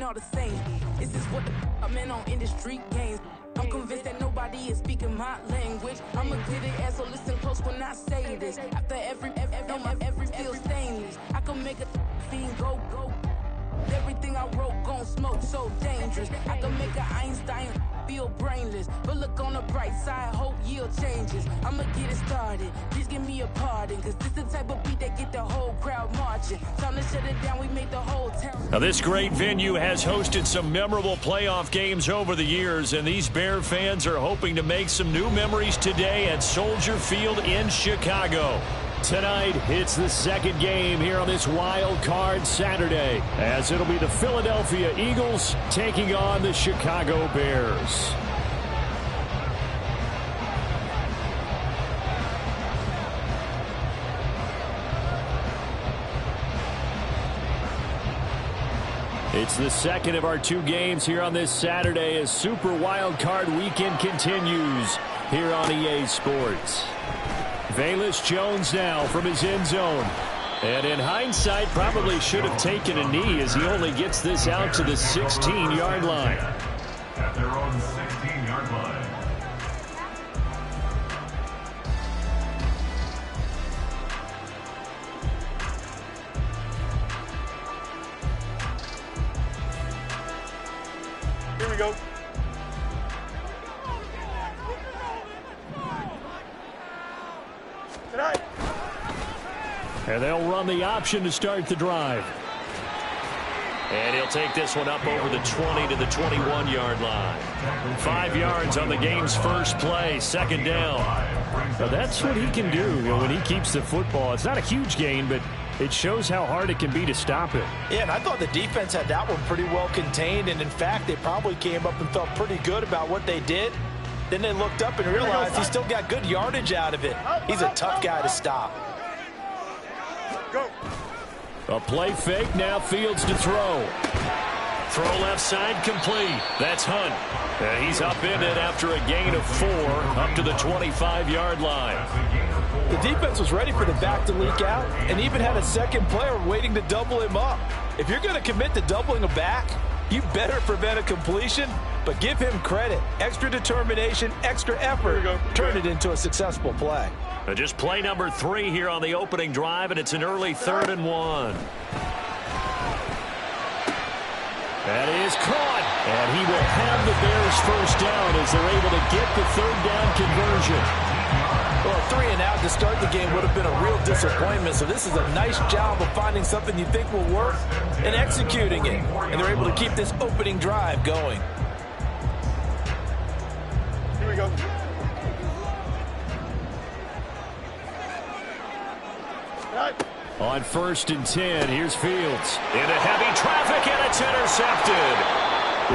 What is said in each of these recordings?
ain't all the same. This is what the I'm in on in the street games. I'm convinced that nobody is speaking my language. I'm a good ass, so listen close when I say this. After every feel stainless. I can make a fiend go. Everything I wrote gon' smoke so dangerous. I can make a Einstein feel brainless. But look on the bright side, hope yield changes. I'ma get it started, please give me a pardon. Cause this the type of beat that get the whole crowd marching. Time to shut it down, we made the whole town. Now this great venue has hosted some memorable playoff games over the years, and these Bear fans are hoping to make some new memories today at Soldier Field in Chicago. Tonight, it's the second game here on this Wild Card Saturday, as it'll be the Philadelphia Eagles taking on the Chicago Bears. It's the second of our two games here on this Saturday as Super Wild Card Weekend continues here on EA Sports. Velus Jones now from his end zone. And in hindsight, probably should have taken a knee as he only gets this out to the 16-yard line. At their own 16-yard line. Here we go. And they'll run the option to start the drive. And he'll take this one up over the 20 to the 21-yard line. 5 yards on the game's first play, second down. Now that's what he can do when he keeps the football. It's not a huge gain, but it shows how hard it can be to stop it. Yeah, and I thought the defense had that one pretty well contained, and in fact, they probably came up and felt pretty good about what they did. Then they looked up and realized he still got good yardage out of it. He's a tough guy to stop. Go. A play fake, now Fields to throw. Throw left side, complete. That's Hunt. And he's up in it after a gain of 4 up to the 25-yard line. The defense was ready for the back to leak out and even had a second player waiting to double him up. If you're going to commit to doubling a back, you better prevent a completion, but give him credit. Extra determination, extra effort, turn it into a successful play. Just play number 3 here on the opening drive, and it's an early 3rd and 1. That is caught, and he will have the Bears first down as they're able to get the 3rd down conversion. Well, 3 and out to start the game would have been a real disappointment, so this is a nice job of finding something you think will work and executing it. And they're able to keep this opening drive going. Here we go. On 1st and 10, here's Fields. Into heavy traffic, and it's intercepted.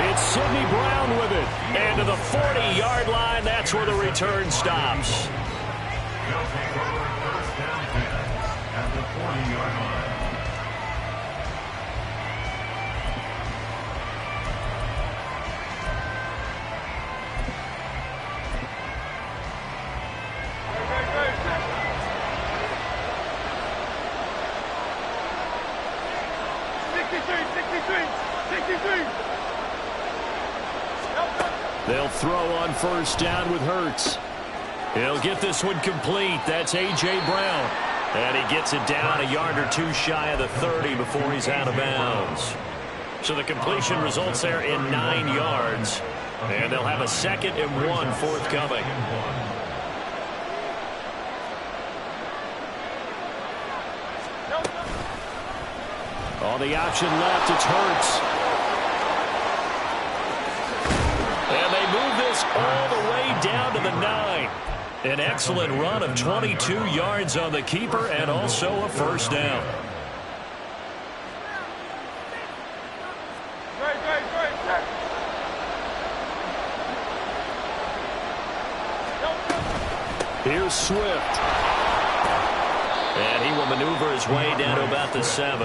It's Sidney Brown with it. And to the 40-yard line, that's where the return stops. They'll take over first down at the 40-yard line. They'll throw on 1st down with Hurts. He'll get this one complete. That's A.J. Brown. And he gets it down a yard or 2 shy of the 30 before he's out of bounds. So the completion results there in 9 yards. And they'll have a 2nd and 1 forthcoming. On the option left, it's Hurts. And they move this all the way down to the 9. An excellent run of 22 yards on the keeper and also a first down. Here's Swift. And he will maneuver his way down to about the 7.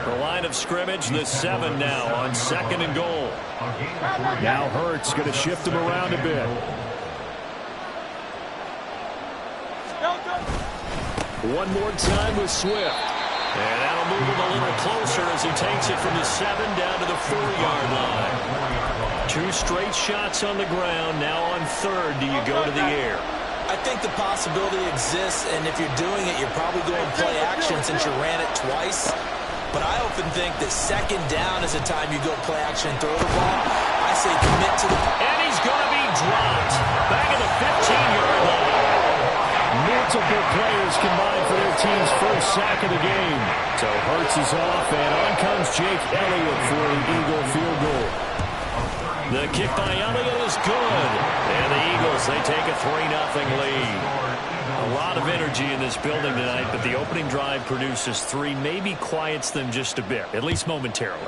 The line of scrimmage, the 7 now on 2nd and goal. Now Hurts going to shift him around a bit. One more time with Swift. And that'll move him a little closer as he takes it from the 7 down to the 4-yard line. 2 straight shots on the ground. Now on 3rd, do you go to the air? I think the possibility exists, and if you're doing it, you're probably going play action since you ran it twice. But I often think that 2nd down is the time you go play action and throw the ball. I say commit to the... And he's going to be dropped. Back at the 15-yard line. Multiple players combined for their team's first sack of the game. So Hurts is off, and on comes Jake Elliott for the Eagle field goal. The kick by Elliott is good. And the Eagles, they take a 3-0 lead. A lot of energy in this building tonight, but the opening drive produces 3, maybe quiets them just a bit, at least momentarily.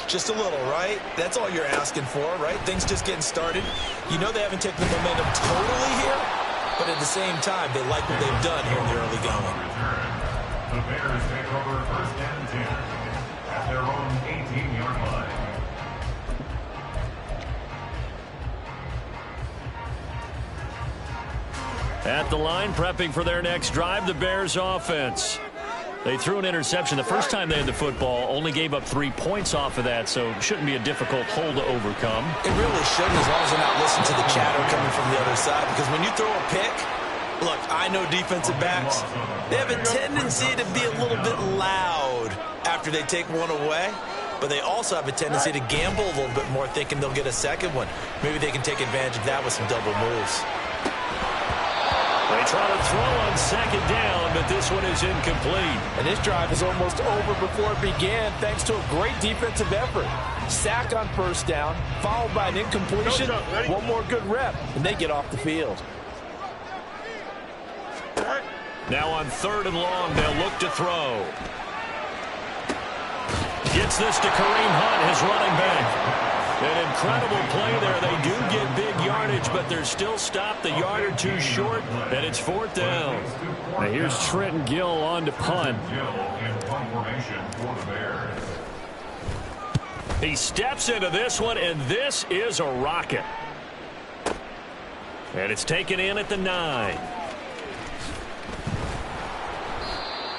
Just a little, right? That's all you're asking for, right? Things just getting started. You know they haven't taken the momentum totally here, but at the same time, they like what they've done here in the early going. The Bears take over 1st and 10 at their own 18-yard line. At the line, prepping for their next drive, the Bears offense. They threw an interception the first time they had the football, only gave up 3 points off of that, so it shouldn't be a difficult hole to overcome. It really shouldn't, as long as they're not listening to the chatter coming from the other side, because when you throw a pick, look, I know defensive backs, they have a tendency to be a little bit loud after they take one away, but they also have a tendency to gamble a little bit more, thinking they'll get a second one. Maybe they can take advantage of that with some double moves. They try to throw on 2nd down, but this one is incomplete. And this drive is almost over before it began, thanks to a great defensive effort. Sack on 1st down, followed by an incompletion, one more good rep, and they get off the field. Now on 3rd and long, they'll look to throw. Gets this to Kareem Hunt, his running back. An incredible play there. They do get big yardage, but they're still stopped a yard or 2 short, and it's 4th down. Now here's Trenton Gill on to punt. He steps into this one, and this is a rocket. And it's taken in at the 9.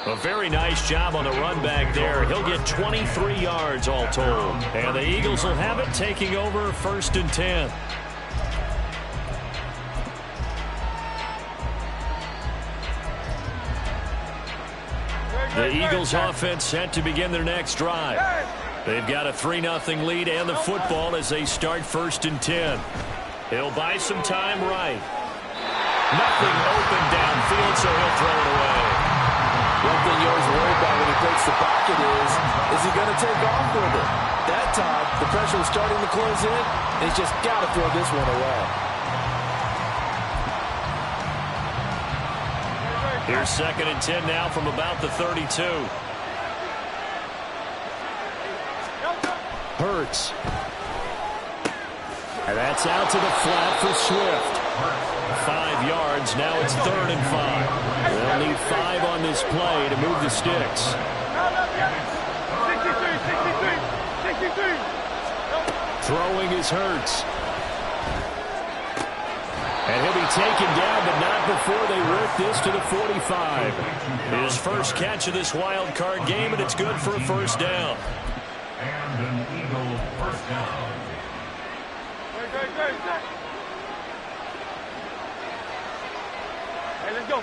A very nice job on the run back there. He'll get 23 yards all told. And the Eagles will have it, taking over 1st and 10. The Eagles offense set to begin their next drive. They've got a 3-0 lead and the football as they start 1st and 10. He'll buy some time right. Nothing open downfield, so he'll throw it away. One thing you always worry about when he breaks the pocket is he going to take off with it? That time, the pressure was starting to close in, and he's just got to throw this one away. Here's 2nd and 10 now from about the 32. Hurts. And that's out to the flat for Swift. 5 yards. Now it's 3rd and 5. They'll need 5 on this play to move the sticks. Throwing is Hurts. And he'll be taken down, but not before they work this to the 45. His first catch of this wild card game, and it's good for a 1st down. And an Eagle 1st down. Hey, let's go.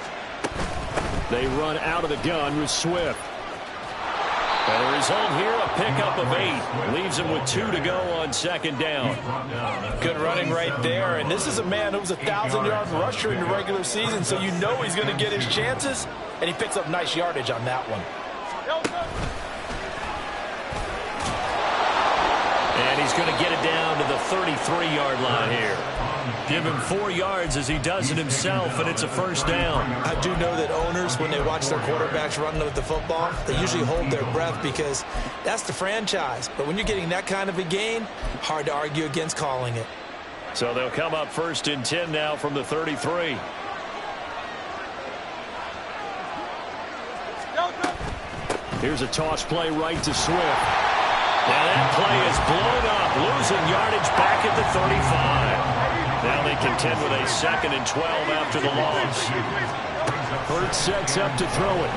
They run out of the gun with Swift. And the result here, a pickup of 8. Leaves him with 2 to go on 2nd down. Good running right there. And this is a man who was a 1,000-yard rusher in the regular season, so you know he's going to get his chances. And he picks up nice yardage on that one. And he's going to get it down to the 33-yard line here. Give him 4 yards as he does it himself, and it's a 1st down. I do know that owners, when they watch their quarterbacks running with the football, they usually hold their breath because that's the franchise. But when you're getting that kind of a gain, hard to argue against calling it. So they'll come up 1st and 10 now from the 33. Here's a toss play right to Swift. Now that play is blown up, losing yardage back at the 35. Now they contend with a 2nd and 12 after the loss. Hurts sets up to throw it.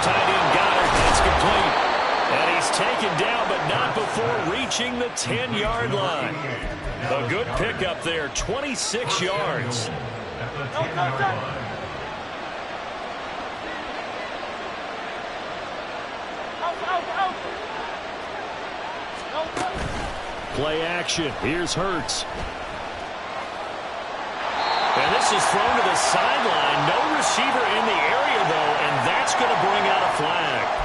tight end Goddard. That's complete. And he's taken down, but not before reaching the 10-yard line. A good pickup there, 26 yards. Play action. Here's Hurts. And this is thrown to the sideline. No receiver in the area, though, and that's going to bring out a flag.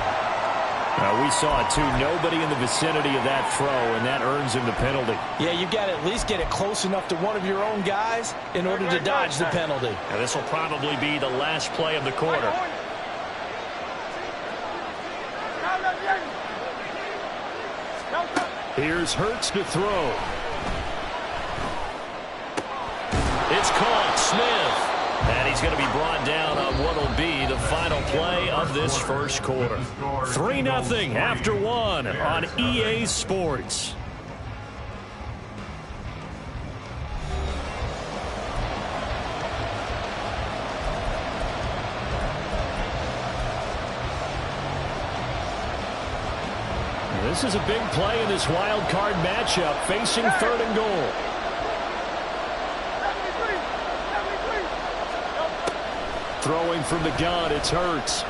We saw it, too. Nobody in the vicinity of that throw, and that earns him the penalty. Yeah, you've got to at least get it close enough to one of your own guys in order to dodge the penalty. And this will probably be the last play of the quarter. Here's Hurts to throw. It's caught. Smith. And he's going to be brought down on what will be the final play of this first quarter. 3-0 after 1 on EA Sports. This is a big play in this wild card matchup, facing 3rd and goal. Throwing from the gun, it's Hurts.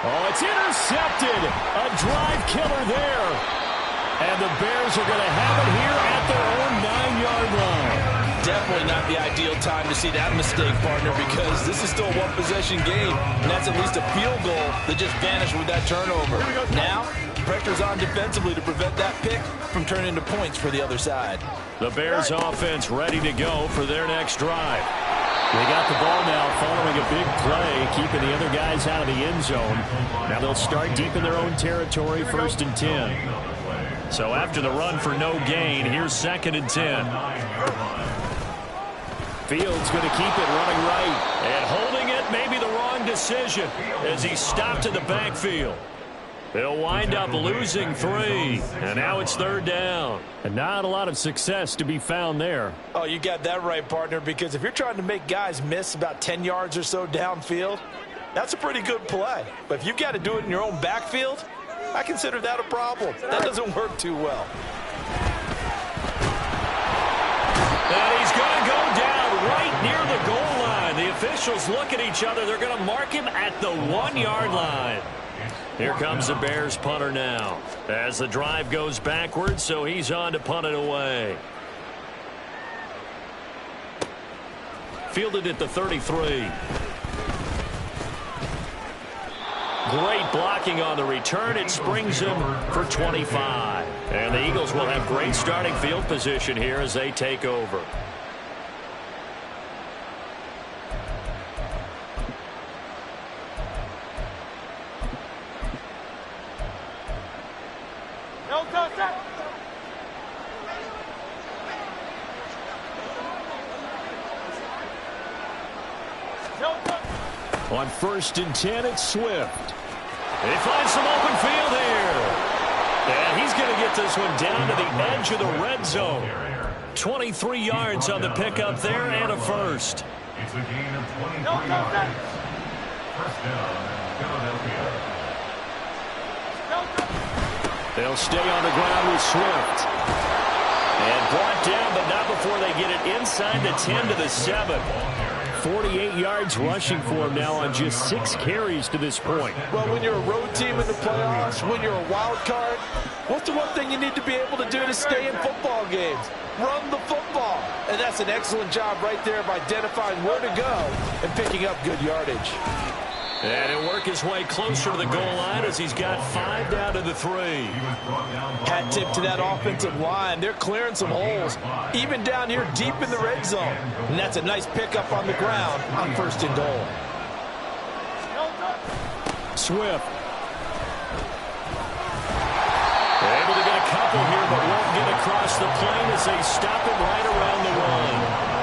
Oh, it's intercepted. A drive killer there. And the Bears are going to have it here at their own 9-yard line. Definitely not the ideal time to see that mistake, partner, because this is still a one-possession game, and that's at least a field goal that just vanished with that turnover. Now, pressure's on defensively to prevent that pick from turning into points for the other side. The Bears offense ready to go for their next drive. They got the ball now following a big play, keeping the other guys out of the end zone. Now they'll start deep in their own territory, 1st and 10. So after the run for no gain, here's 2nd and 10. Fields going to keep it running right. And holding it may be the wrong decision as he stopped in the backfield. They'll wind up losing 3. And now it's 3rd down. And not a lot of success to be found there. Oh, you got that right, partner, because if you're trying to make guys miss about 10 yards or so downfield, that's a pretty good play. But if you've got to do it in your own backfield, I consider that a problem. That doesn't work too well. And he's going to go down right near the goal line. The officials look at each other. They're going to mark him at the 1-yard line. Here comes the Bears punter now as the drive goes backwards, so he's on to punt it away. Fielded at the 33. Great blocking on the return. It springs him for 25. And the Eagles will have great starting field position here as they take over. On 1st and 10, it's Swift. They find some open field here. And he's going to get this one down to the edge of the red zone. 23 yards on the pickup there and a first. It's a gain of 23 yards. First down, Philadelphia. They'll stay on the ground with Swift. And brought down, but not before they get it inside the 10 to the 7. 48 yards rushing for him now on just 6 carries to this point. Well, when you're a road team in the playoffs, when you're a wild card, what's the one thing you need to be able to do to stay in football games? Run the football. And that's an excellent job right there of identifying where to go and picking up good yardage. And he'll work his way closer to the goal line as he's got 5 down to the 3. Hat tip to that offensive line. They're clearing some holes, even down here deep in the red zone. And that's a nice pickup on the ground on 1st and goal. Swift. They're able to get a couple here, but won't get across the plane as they stop him right around the 1.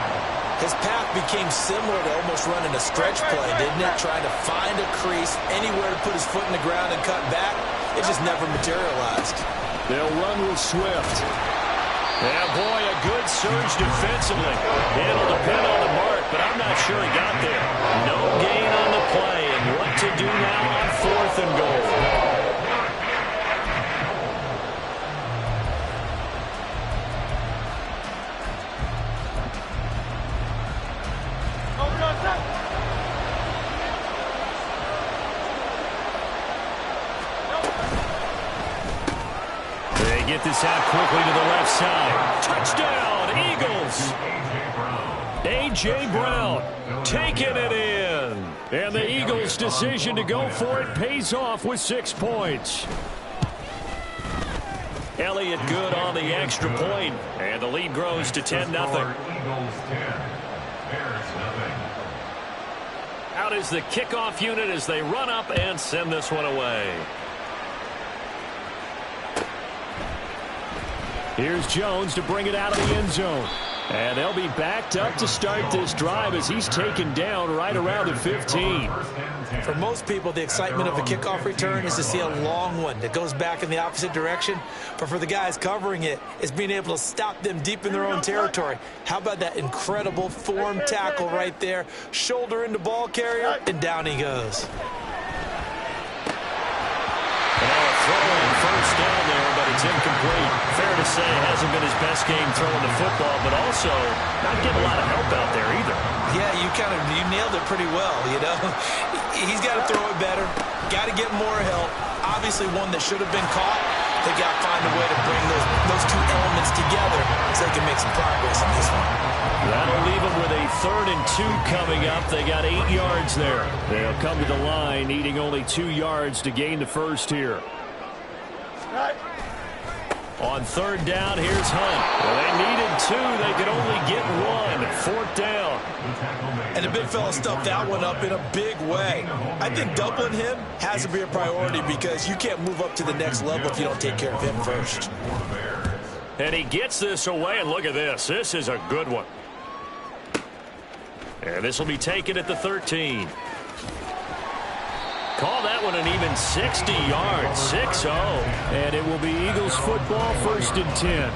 His path became similar to almost running a stretch play, didn't it? Trying to find a crease, anywhere to put his foot in the ground and cut back. It just never materialized. They'll run with Swift. Yeah, boy, a good surge defensively. It'll depend on the mark, but I'm not sure he got there. No gain on the play, and what to do now on 4th and goal. They get this out quickly to the left side. Touchdown, Eagles. A.J. Brown taking it in. And the Eagles' decision to go for it pays off with 6 points. Elliott good on the extra point, and the lead grows to 10-0. Eagles 10, Bears nothing. Out is the kickoff unit as they run up and send this one away. Here's Jones to bring it out of the end zone. And they'll be backed up to start this drive as he's taken down right around the 15. For most people, the excitement of a kickoff return is to see a long one that goes back in the opposite direction. But for the guys covering it, it's being able to stop them deep in their own territory. How about that incredible form tackle right there? Shoulder into ball carrier, and down he goes. Throwing first down there, but it's incomplete. Fair to say it hasn't been his best game throwing the football, but also not getting a lot of help out there either. Yeah, you nailed it pretty well, you know. He's got to throw it better, got to get more help. Obviously one that should have been caught. They got to find a way to bring those two elements together so they can make some progress in this one. That'll leave them with a 3rd and 2 coming up. They got 8 yards there. They'll come to the line needing only 2 yards to gain the first here. On 3rd down, here's Hunt. Well, they needed 2. They could only get 1. 4th down. And the big fella stuffed that one up in a big way. I think doubling him has to be a priority because you can't move up to the next level if you don't take care of him first. And he gets this away, and look at this. This is a good one. And this will be taken at the 13. Call that one an even 60 yards, 6-0. And it will be Eagles football, 1st and 10.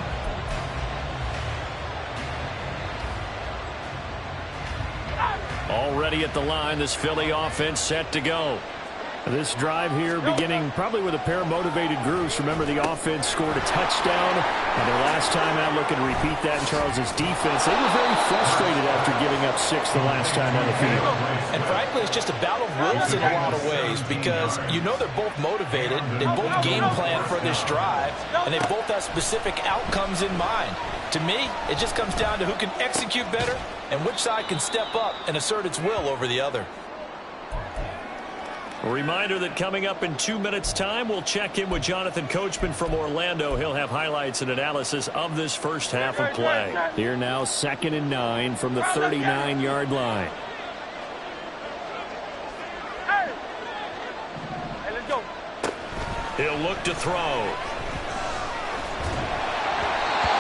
Already at the line, this Philly offense set to go. This drive here beginning probably with a pair of motivated groups. Remember, the offense scored a touchdown. And their last time out, looking to repeat that in Charles's defense. They were very frustrated after giving up 6 the last time on the field. And frankly, it's just a battle of wills in a lot of ways because you know they're both motivated. They both game plan for this drive, and they both have specific outcomes in mind. To me, it just comes down to who can execute better and which side can step up and assert its will over the other. A reminder that coming up in 2 minutes' time, we'll check in with Jonathan Coachman from Orlando. He'll have highlights and analysis of this first half of play. Here now, 2nd and 9 from the 39-yard line. He'll look to throw.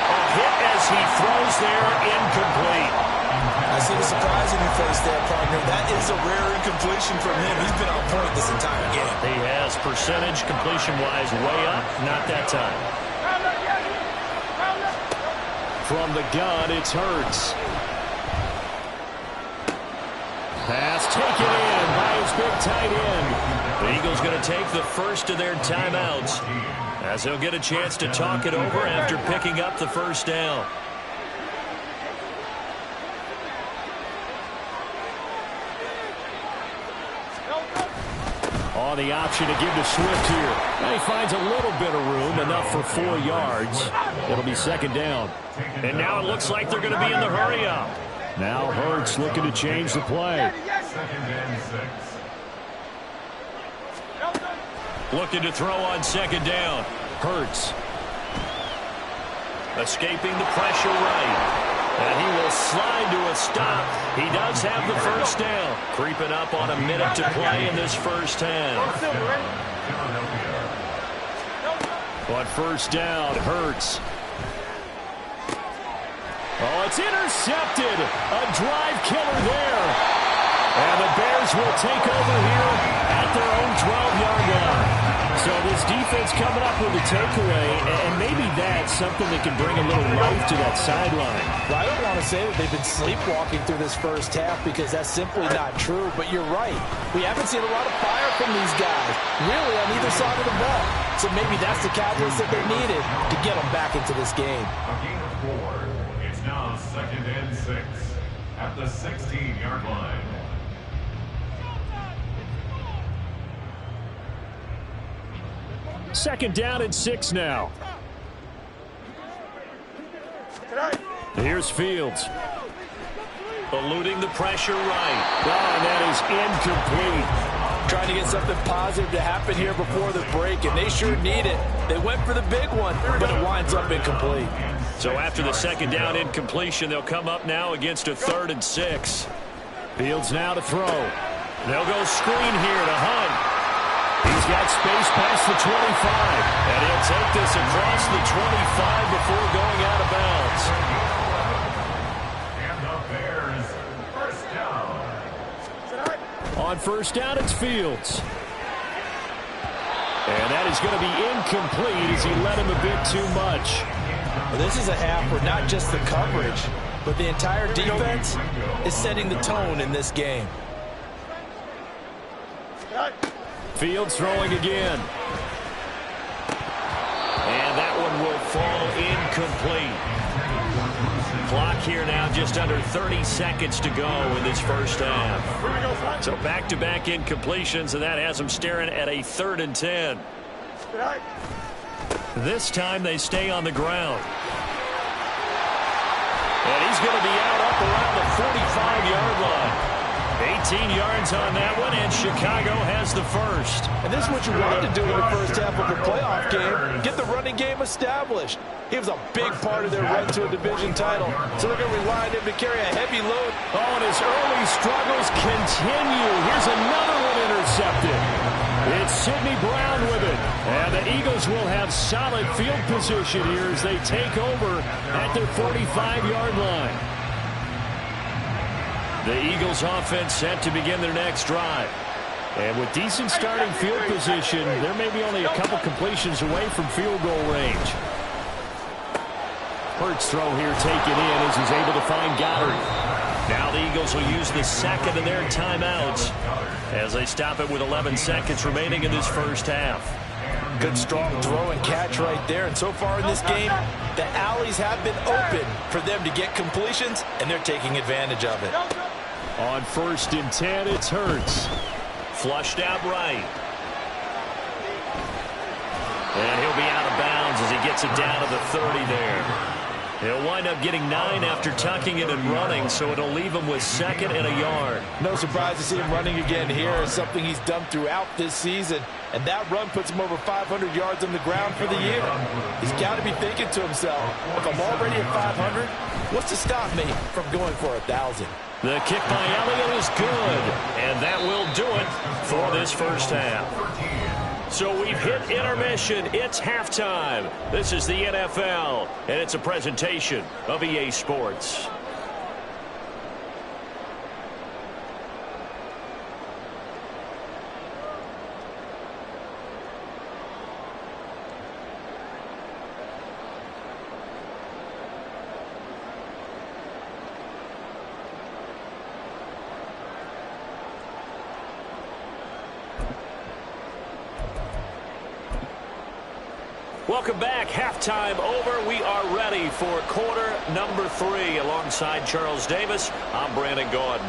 A hit as he throws there, incomplete. I see the surprise in your face there, partner. That is a rare incompletion from him. He's been on point this entire game. He has percentage completion-wise way up. Not that time. From the gun, it's Hurts. Pass taken in by his big tight end. The Eagles going to take the first of their timeouts as they'll get a chance to talk it over after picking up the first down. On the option to give to Swift here. And he finds a little bit of room, enough for 4 yards. It'll be 2nd down. And now it looks like they're going to be in the hurry-up. Now Hurts looking to change the play. 2nd and 6. Looking to throw on 2nd down. Hurts. Escaping the pressure right. And he will slide to a stop. He does have the first down. Creeping up on a minute to play in this first half. On 1st down, Hurts. Oh, it's intercepted. A drive killer there. And the Bears will take over here at their own 12-yard line. So this defense coming up with a takeaway, and maybe that's something that can bring a little life to that sideline. Well, I don't want to say that they've been sleepwalking through this first half because that's simply not true, but you're right. We haven't seen a lot of fire from these guys, really, on either side of the ball. So maybe that's the catalyst that they needed to get them back into this game. A gain of 4. It's now 2nd and 6 at the 16-yard line. Second down and 6 now. Here's Fields. Eluding the pressure right. Oh, and that is incomplete. Trying to get something positive to happen here before the break, and they sure need it. They went for the big one, but it winds up incomplete. So after the second down incompletion, they'll come up now against a 3rd and 6. Fields now to throw. They'll go screen here to Hunt. He's got space past the 25, and he'll take this across the 25 before going out of bounds. And the Bears, first down. On first down, it's Fields. And that is going to be incomplete as he led him a bit too much. Well, this is a half where not just the coverage, but the entire defense is setting the tone in this game. Fields throwing again. And that one will fall incomplete. Clock here now just under 30 seconds to go in this first half. So back-to-back incompletions, and that has them staring at a 3rd and 10. This time they stay on the ground. And he's going to be out up around the 45-yard line. 18 yards on that one, and Chicago has the first. And this is what you wanted to do in the first half of a playoff game. Get the running game established. He was a big part of their run to a division title, so they're going to rely on him to carry a heavy load. Oh, and his early struggles continue. Here's another one intercepted. It's Sidney Brown with it. And the Eagles will have solid field position here as they take over at their 45-yard line. The Eagles offense set to begin their next drive. And with decent starting field position, there may be only a couple completions away from field goal range. Hurts throw here taken in as he's able to find Goddard. Now the Eagles will use the second of their timeouts as they stop it with 11 seconds remaining in this first half. Good strong throw and catch right there. And so far in this game, the alleys have been open for them to get completions, and they're taking advantage of it. On 1st and 10, it's Hurts. Flushed out right. And he'll be out of bounds as he gets it down to the 30 there. He'll wind up getting 9 after tucking it and running, so it'll leave him with 2nd and a yard. No surprise to see him running again here. It's something he's done throughout this season. And that run puts him over 500 yards on the ground for the year. He's got to be thinking to himself, if I'm already at 500, what's to stop me from going for 1,000? The kick by Elliott is good, and that will do it for this first half. So we've hit intermission. It's halftime. This is the NFL, and it's a presentation of EA Sports. Welcome back. Halftime over. We are ready for quarter number 3. Alongside Charles Davis, I'm Brandon Gaudin.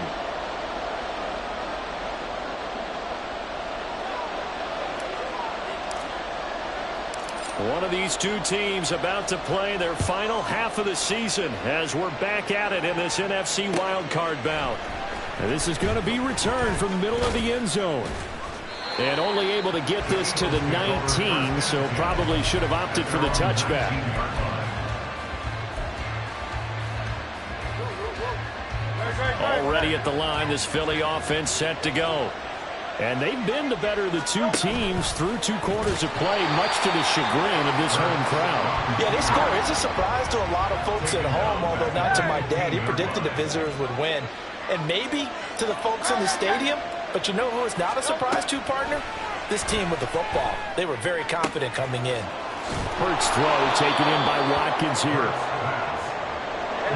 One of these two teams about to play their final half of the season as we're back at it in this NFC wildcard bout. And this is going to be returned from the middle of the end zone. And only able to get this to the 19, so probably should have opted for the touchback. Already at the line, this Philly offense set to go. And they've been the better of the two teams through 2 quarters of play, much to the chagrin of this home crowd. Yeah, this score is a surprise to a lot of folks at home, although not to my dad. He predicted the visitors would win. And maybe to the folks in the stadium. But you know who is not a surprise to, partner? This team with the football, they were very confident coming in. Hurts throw taken in by Watkins here.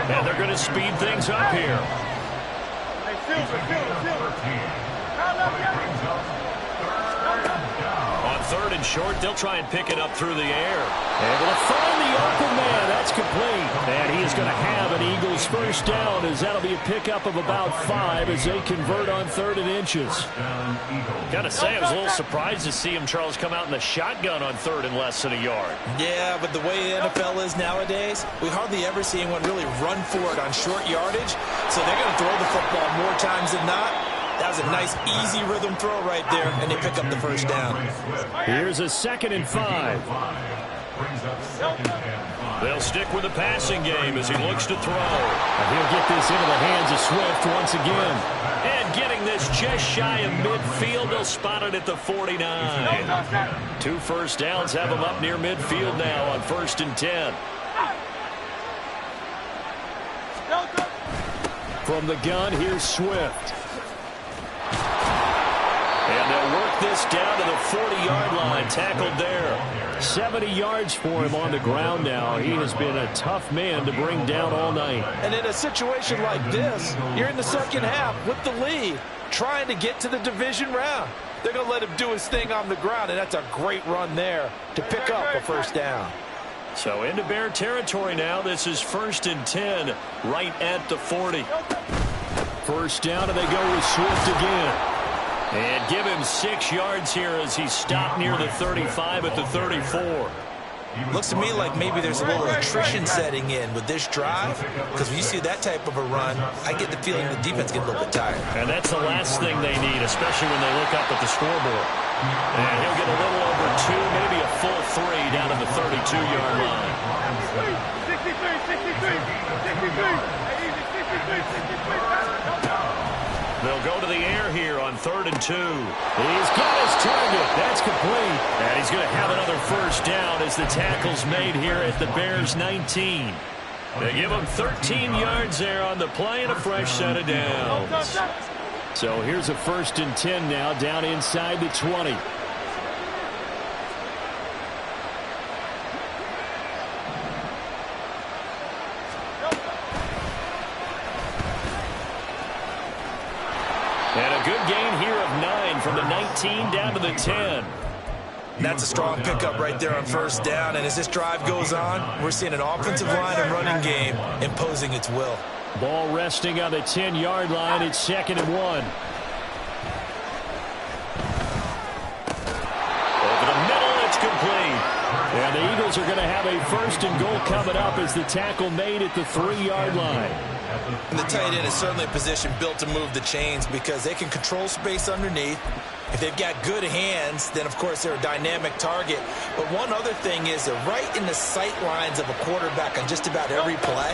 And they're going to speed things up here. On third and short, they'll try and pick it up through the air. Able to find the open man. That's complete. And he is going to have an Eagles first down, as that'll be a pickup of about 5 as they convert on 3rd and inches. Got to say, I was a little surprised to see him, Charles, come out in the shotgun on 3rd and less than a yard. Yeah, but the way the NFL is nowadays, we hardly ever see anyone really run for it on short yardage. So they're going to throw the football more times than not. That was a nice, easy rhythm throw right there, and they pick up the first down. Here's a 2nd and 5. They'll stick with the passing game as he looks to throw. And he'll get this into the hands of Swift once again. And getting this just shy of midfield, they'll spot it at the 49. 2 first downs have him up near midfield now on 1st and 10. From the gun, here's Swift. And they'll work this down to the 40-yard line, tackled there. 70 yards for him on the ground now. He has been a tough man to bring down all night. And in a situation like this, you're in the second half with the lead, trying to get to the division round. They're going to let him do his thing on the ground, and that's a great run there to pick up a first down. So into Bear territory now. This is 1st and 10, right at the 40. First down, and they go with Swift again. And give him 6 yards here as he stopped near the 35 at the 34. Looks to me like maybe there's a little attrition setting in with this drive, because when you see that type of a run, I get the feeling the defense gets a little bit tired. And that's the last thing they need, especially when they look up at the scoreboard. And he'll get a little over 2, maybe a full 3 down to the 32-yard line. 63. They'll go to the air here on 3rd and 2. He's got his target. That's complete. And he's going to have another first down as the tackle's made here at the Bears' 19. They give him 13 yards there on the play and a fresh set of downs. So here's a 1st and 10 now, down inside the 20. And a good gain here of 9 from the 19 down to the 10. That's a strong pickup right there on first down. And as this drive goes on, we're seeing an offensive line and running game imposing its will. Ball resting on the 10-yard line. It's 2nd and 1. Over the middle, it's complete. And the Eagles are going to have a 1st and goal coming up as the tackle made at the 3-yard line. And the tight end is certainly a position built to move the chains because they can control space underneath. If they've got good hands, then, of course, they're a dynamic target. But one other thing is they're right in the sight lines of a quarterback on just about every play.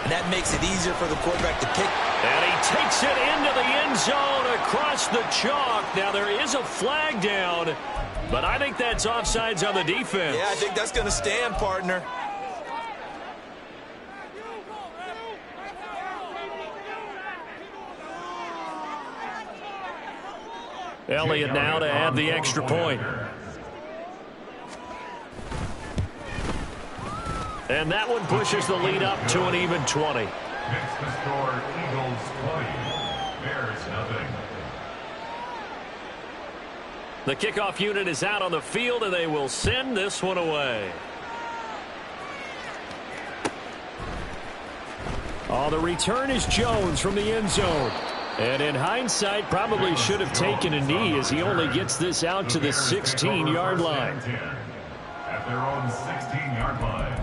And that makes it easier for the quarterback to pick. And he takes it into the end zone across the chalk. Now, there is a flag down, but I think that's offsides on the defense. Yeah, I think that's going to stand, partner. Elliott now to add the extra point. And that one pushes the lead up to an even 20. Next to score, Eagles 20, Bears nothing. The kickoff unit is out on the field, and they will send this one away. Oh, the return is Jones from the end zone. And in hindsight, probably should have taken a knee as he only gets this out to the 16-yard line. At their own 16-yard line.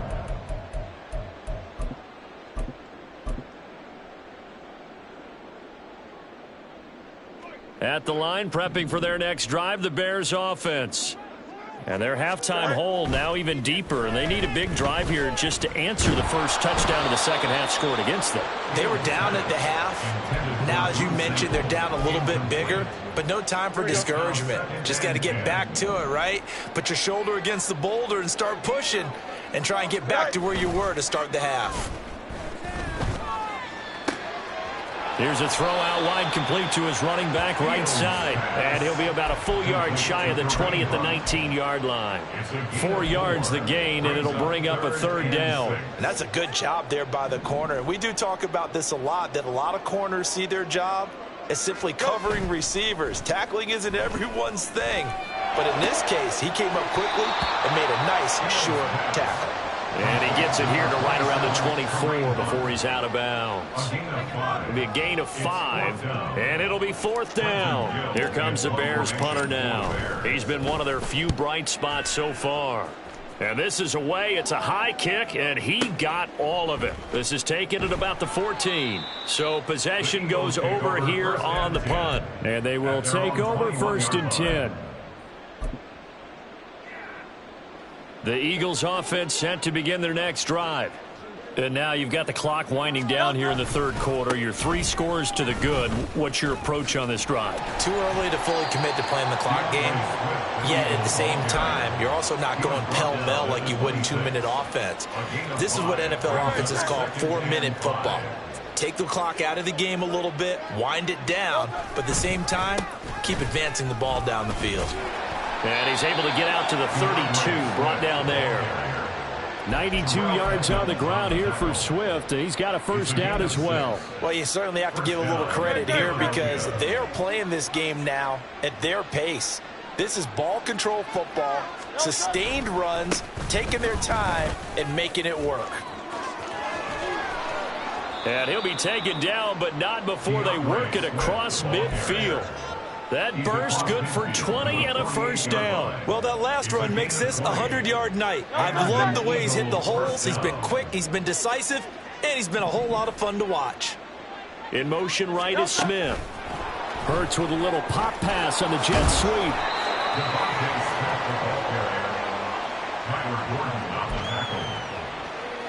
At the line, prepping for their next drive, the Bears offense. And their halftime hole now even deeper, and they need a big drive here just to answer the first touchdown of the second half scored against them. They were down at the half. Now, as you mentioned, they're down a little bit bigger, but no time for discouragement. Just got to get back to it, right? Put your shoulder against the boulder and start pushing and try and get back to where you were to start the half. Here's a throw out wide, complete to his running back right side. And he'll be about a full yard shy of the 20 at the 19-yard line. 4 yards the gain, and it'll bring up a third down. And that's a good job there by the corner. And we do talk about this a lot, that a lot of corners see their job as simply covering receivers. Tackling isn't everyone's thing. But in this case, he came up quickly and made a nice, short tackle. And he gets it here to right around the 24 before he's out of bounds. It'll be a gain of 5, and it'll be 4th down. Here comes the Bears punter now. He's been one of their few bright spots so far. And this is away. It's a high kick, and he got all of it. This is taken at about the 14. So possession goes over here on the punt. And they will take over 1st and 10. The Eagles offense set to begin their next drive. And now you've got the clock winding down here in the 3rd quarter. You're 3 scores to the good. What's your approach on this drive? Too early to fully commit to playing the clock game. Yet at the same time, you're also not going pell-mell like you would in 2-minute offense. This is what NFL offenses call 4-minute football. Take the clock out of the game a little bit, wind it down, but at the same time, keep advancing the ball down the field. And he's able to get out to the 32, brought down there. 92 yards on the ground here for Swift. He's got a 1st down as well. Well, you certainly have to give a little credit here because they are playing this game now at their pace. This is ball control football, sustained runs, taking their time, and making it work. And he'll be taken down, but not before they work it across midfield. That burst good for 20 and a 1st down. Well, that last run makes this a 100-yard night. I've loved the way he's hit the holes. He's been quick, he's been decisive, and he's been a whole lot of fun to watch. In motion right is Smith. Hurts with a little pop pass on the jet sweep.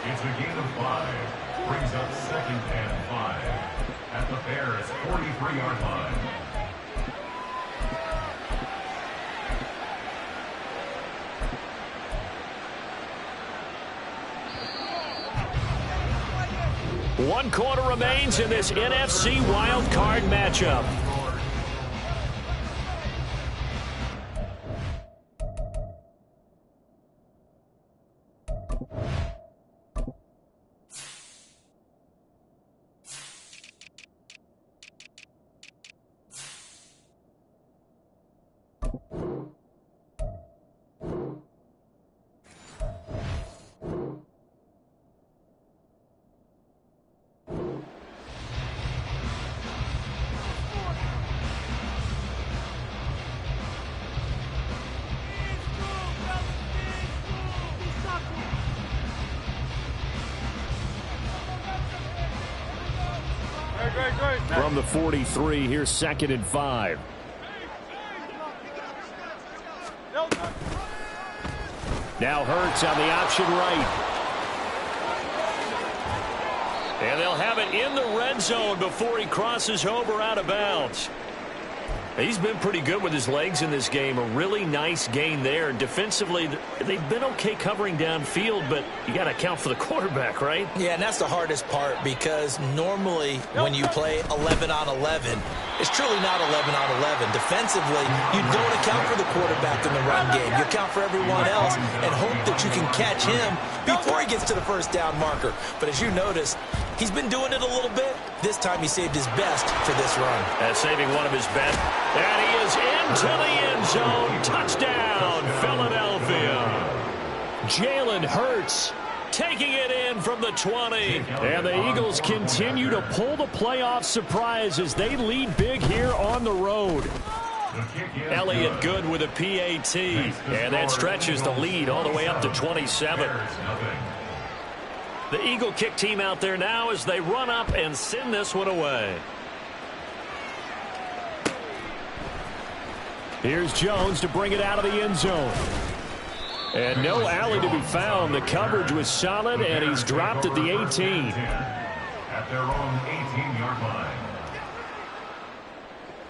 It's a gain of 5. Brings up 2nd and 5 at the Bears' 43-yard line. One quarter remains in this NFC Wild Card matchup. From the 43, here's 2nd and 5. Now Hurts on the option right. And they'll have it in the red zone before he crosses over out of bounds. He's been pretty good with his legs in this game. A really nice gain there. Defensively, they've been okay covering downfield, but you got to account for the quarterback, right? Yeah, and that's the hardest part because normally when you play 11 on 11, it's truly not 11 on 11. Defensively, you don't account for the quarterback in the run game. You account for everyone else and hope that you can catch him before he gets to the 1st down marker. But as you noticed, he's been doing it a little bit. This time he saved his best for this run. Saving one of his best. And he is into the end zone. Touchdown, Philadelphia. Jalen Hurts taking it in from the 20. And the Eagles continue to pull the playoff surprise as they lead big here on the road. Elliott good with a PAT. And that stretches the lead all the way up to 27. The Eagle kick team out there now as they run up and send this one away. Here's Jones to bring it out of the end zone. And no alley to be found. The coverage was solid, and he's dropped at the 18. At their own 18-yard line.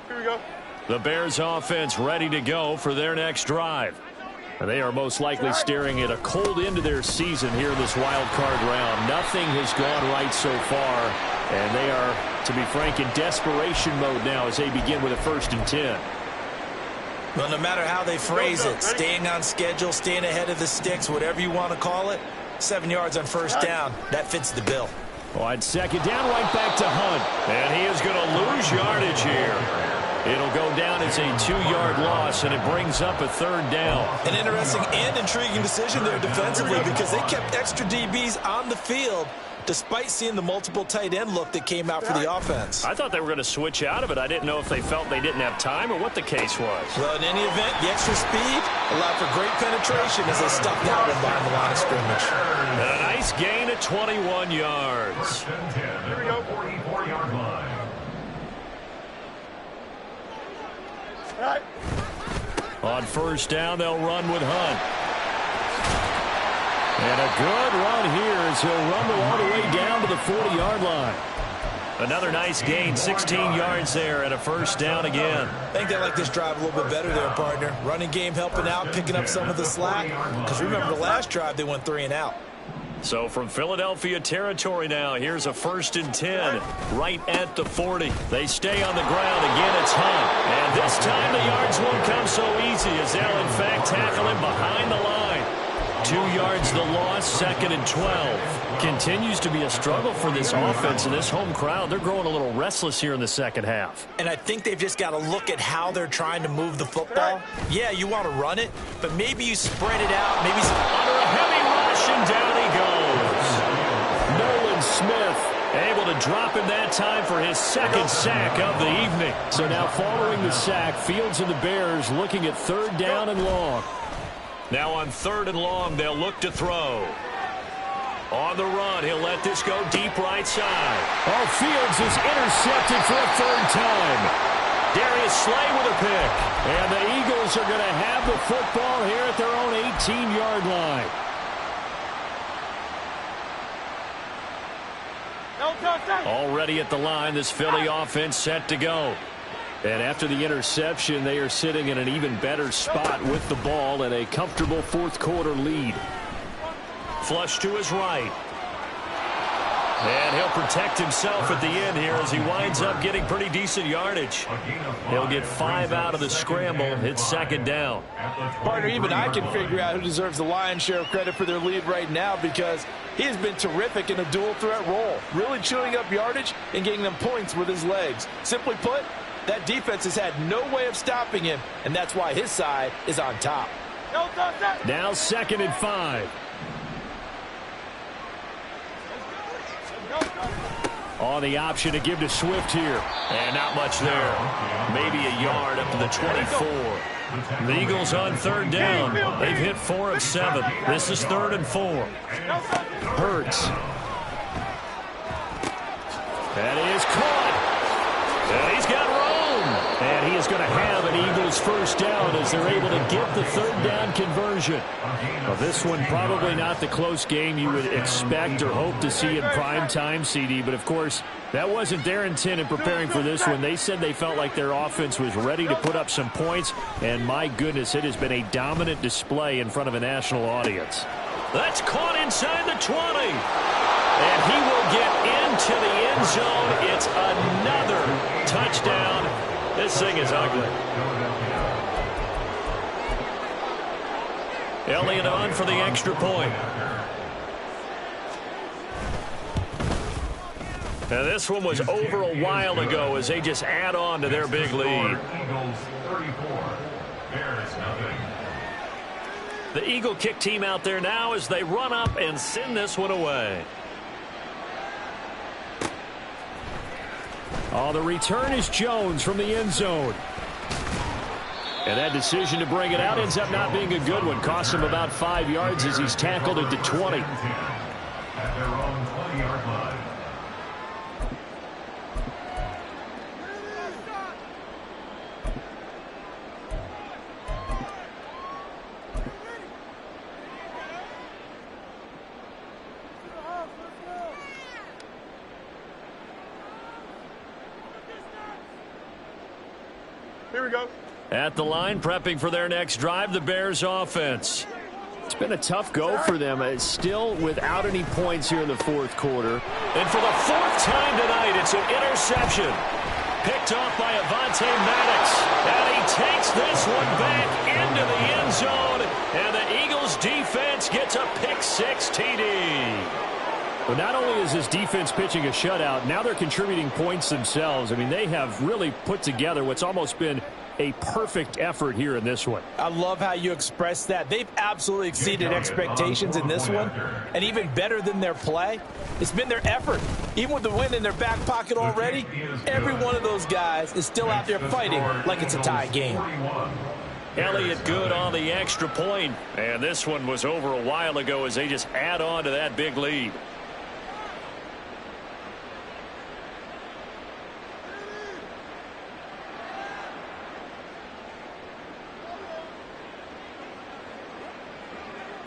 Here we go. The Bears offense ready to go for their next drive. They are most likely staring at a cold end to their season here in this wild card round. Nothing has gone right so far, and they are, to be frank, in desperation mode now as they begin with a 1st and 10. Well, no matter how they phrase it, staying on schedule, staying ahead of the sticks, whatever you want to call it, 7 yards on 1st down, that fits the bill. On 2nd down, right back to Hunt. And he is going to lose yardage here. It'll go down as a 2-yard loss, and it brings up a 3rd down. An interesting and intriguing decision there defensively because they kept extra DBs on the field despite seeing the multiple tight end look that came out for the offense. I thought they were going to switch out of it. I didn't know if they felt they didn't have time or what the case was. Well, in any event, the extra speed allowed for great penetration as they stuck out and behind the line of scrimmage. And a nice gain at 21 yards. Here we go. 44-yard line. All right. On 1st down, they'll run with Hunt. And a good run here as he'll rumble all the way down to the 40-yard line. Another nice gain, 16 yards there and a 1st down again. I think they like this drive a little bit better there, partner. Running game helping out, picking up some of the slack. Because remember, the last drive they went 3 and out. So from Philadelphia territory now, here's a 1st and 10 right at the 40. They stay on the ground. Again, it's Hunt. And this time the yards won't come so easy as they'll, in fact, tackle him behind the line. 2 yards the loss, 2nd and 12. Continues to be a struggle for this offense and this home crowd. They're growing a little restless here in the 2nd half. And I think they've just got to look at how they're trying to move the football. Yeah, you want to run it, but maybe you spread it out. Maybe under a heavy rush, and down he goes. Nolan Smith able to drop him that time for his 2nd sack of the evening. So now following the sack, Fields and the Bears looking at 3rd down and long. Now on 3rd and long, they'll look to throw. On the run, he'll let this go deep right side. Oh, Fields is intercepted for a 3rd time. Darius Slay with a pick. And the Eagles are going to have the football here at their own 18-yard line. Already at the line, this Philly offense set to go. And after the interception, they are sitting in an even better spot with the ball and a comfortable 4th quarter lead. Flush to his right. And he'll protect himself at the end here as he winds up getting pretty decent yardage. He'll get 5 out of the scramble. It's 2nd down. Partner, even I can figure out who deserves the lion's share of credit for their lead right now because he has been terrific in a dual threat role, really chewing up yardage and getting them points with his legs. Simply put, that defense has had no way of stopping him, and that's why his side is on top. Now 2nd and 5. On the option to give to Swift here. And not much there. Maybe a yard up to the 24. The Eagles on 3rd down. They've hit 4 of 7. This is 3rd and 4. Hurts. That is caught. And he's got room. And he is going to have an Eagles 1st down as they're able to get the 3rd down conversion. Well, this one probably not the close game you would expect or hope to see in prime time, CD. But, of course, that wasn't their intent in preparing for this one. They said they felt like their offense was ready to put up some points. And, my goodness, it has been a dominant display in front of a national audience. That's caught inside the 20. And he will get into the end zone. It's another touchdown. This thing is ugly. Elliott on for the extra point. Now this one was over a while ago as they just add on to their big lead. Eagles 34. Bears nothing. The Eagle kick team out there now as they run up and send this one away. Oh, the return is Jones from the end zone. And that decision to bring it out ends up not being a good one. Costs him about 5 yards as he's tackled at the 20. At their own 20-yard line. Here we go. At the line, prepping for their next drive, the Bears offense. It's been a tough go for them. It's still without any points here in the fourth quarter. And for the fourth time tonight, it's an interception. Picked off by Avonte Maddox. And he takes this one back into the end zone. And the Eagles defense gets a pick-6 TD. Well, not only is this defense pitching a shutout, now they're contributing points themselves. I mean, they have really put together what's almost been a perfect effort here in this one. I love how you express that. They've absolutely exceeded expectations in this one, and even better than their play, it's been their effort. Even with the win in their back pocket already, every one of those guys is still out there fighting like it's a tie game. Elliott Good on the extra point, and this one was over a while ago as they just add on to that big lead.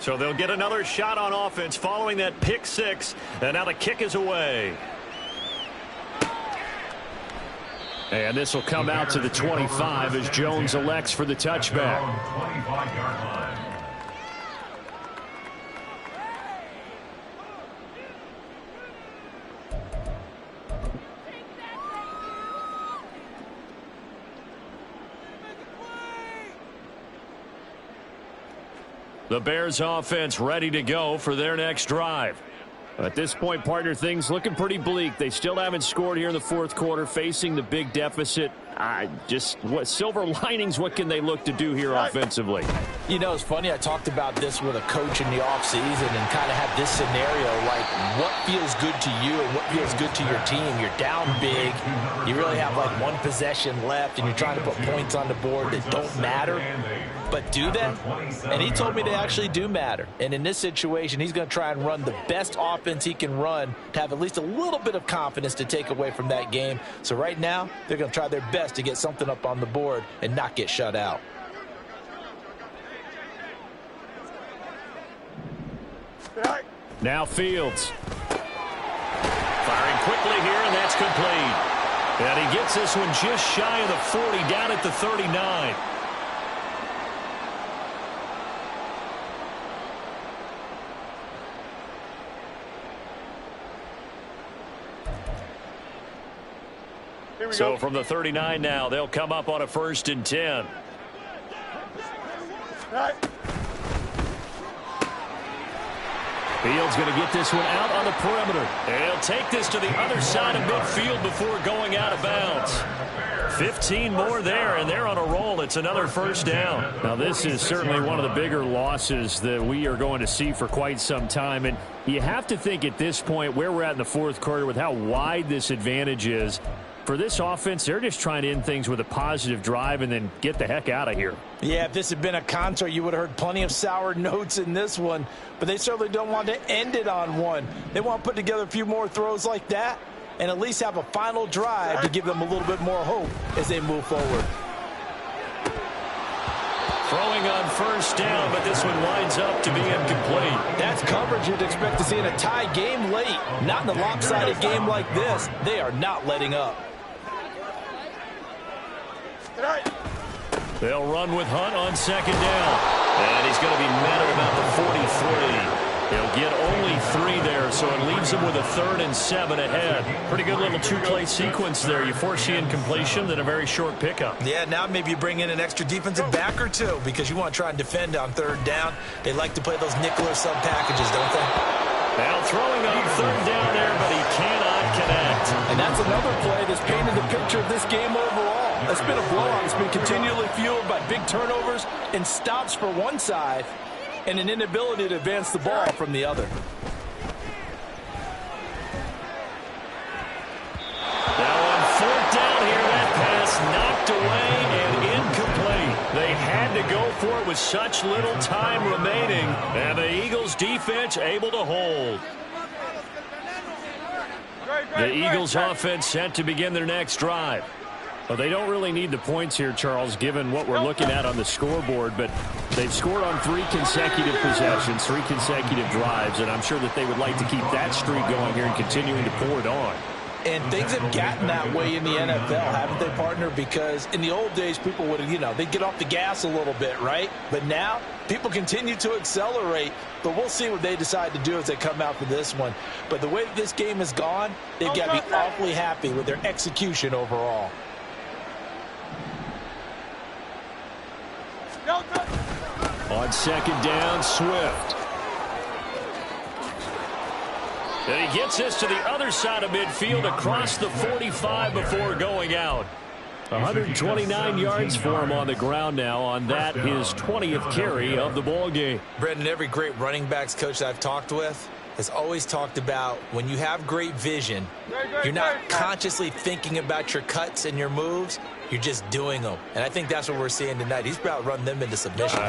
So they'll get another shot on offense following that pick-6, and now the kick is away. And this will come out to the 25 as Jones elects for the touchback. 25-yard line. The Bears offense ready to go for their next drive. At this point, partner, things looking pretty bleak. They still haven't scored here in the fourth quarter, facing the big deficit. Just what silver linings, what can they look to do here offensively? You know, it's funny, I talked about this with a coach in the offseason and kind of had this scenario, like what feels good to you and what feels good to your team. You're down big, you really have like one possession left, and you're trying to put points on the board that don't matter. But do they? And he told me they actually do matter. And in this situation, he's going to try and run the best offense he can run to have at least a little bit of confidence to take away from that game. So right now, they're going to try their best to get something up on the board and not get shut out. Now Fields. Firing quickly here, and that's complete. And he gets this one just shy of the 40, down at the 39. So from the 39 now, they'll come up on a 1st and 10. Fields going to get this one out on the perimeter. And he'll take this to the other side of midfield before going out of bounds. 15 more there, and they're on a roll. It's another 1st down. Now, this is certainly one of the bigger losses that we are going to see for quite some time. And you have to think at this point where we're at in the fourth quarter with how wide this advantage is. For this offense, they're just trying to end things with a positive drive and then get the heck out of here. Yeah, if this had been a concert, you would have heard plenty of sour notes in this one. But they certainly don't want to end it on one. They want to put together a few more throws like that and at least have a final drive to give them a little bit more hope as they move forward. Throwing on 1st down, but this one winds up to be incomplete. That's coverage you'd expect to see in a tie game late. Not in a lopsided game like this. They are not letting up. They'll run with Hunt on 2nd down. And he's going to be met at about the 43. He'll get only 3 there, so it leaves him with a 3rd and 7 ahead. Pretty good little 2-play sequence there. You force the incompletion, then a very short pickup. Yeah, now maybe you bring in an extra defensive back or two because you want to try and defend on 3rd down. They like to play those nickel or sub packages, don't they? Now throwing on 3rd down there, but he cannot connect. And that's another play that's painted the picture of this game overall. It's been a blowout. It's been continually fueled by big turnovers and stops for one side and an inability to advance the ball from the other. Now on 4th down here, that pass knocked away and incomplete. They had to go for it with such little time remaining, and the Eagles defense able to hold. The Eagles offense set to begin their next drive. Well, they don't really need the points here, Charles, given what we're looking at on the scoreboard, but they've scored on 3 consecutive possessions, 3 consecutive drives, and I'm sure that they would like to keep that streak going here and continuing to pour it on. And things have gotten that way in the NFL, haven't they, partner? Because in the old days, people would, they'd get off the gas a little bit, right? But now, people continue to accelerate. But we'll see what they decide to do as they come out for this one. But the way this game has gone, they've got to be awfully happy with their execution overall. On second down, Swift. And he gets this to the other side of midfield across the 45 before going out. 129 yards for him on the ground now on that, his 20th carry of the ball game. Brendan, every great running backs coach that I've talked with has always talked about when you have great vision, you're not consciously thinking about your cuts and your moves. You're just doing them. And I think that's what we're seeing tonight. He's about to run them into submission.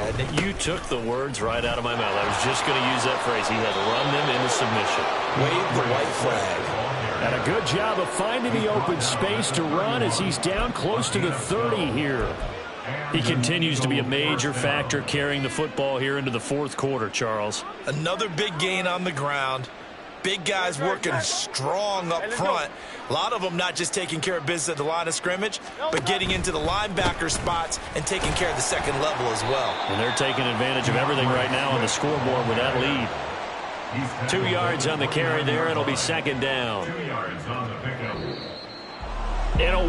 You took the words right out of my mouth. I was just going to use that phrase. He had run them into submission. Wave the white flag. And a good job of finding the open space to run as he's down close to the 30 here. He continues to be a major factor carrying the football here into the fourth quarter, Charles. Another big gain on the ground. Big guys working strong up front. A lot of them not just taking care of business at the line of scrimmage, but getting into the linebacker spots and taking care of the second level as well. And they're taking advantage of everything right now on the scoreboard with that lead. 2 yards on the carry there. It'll be second down. 2 yards on the pickup. And a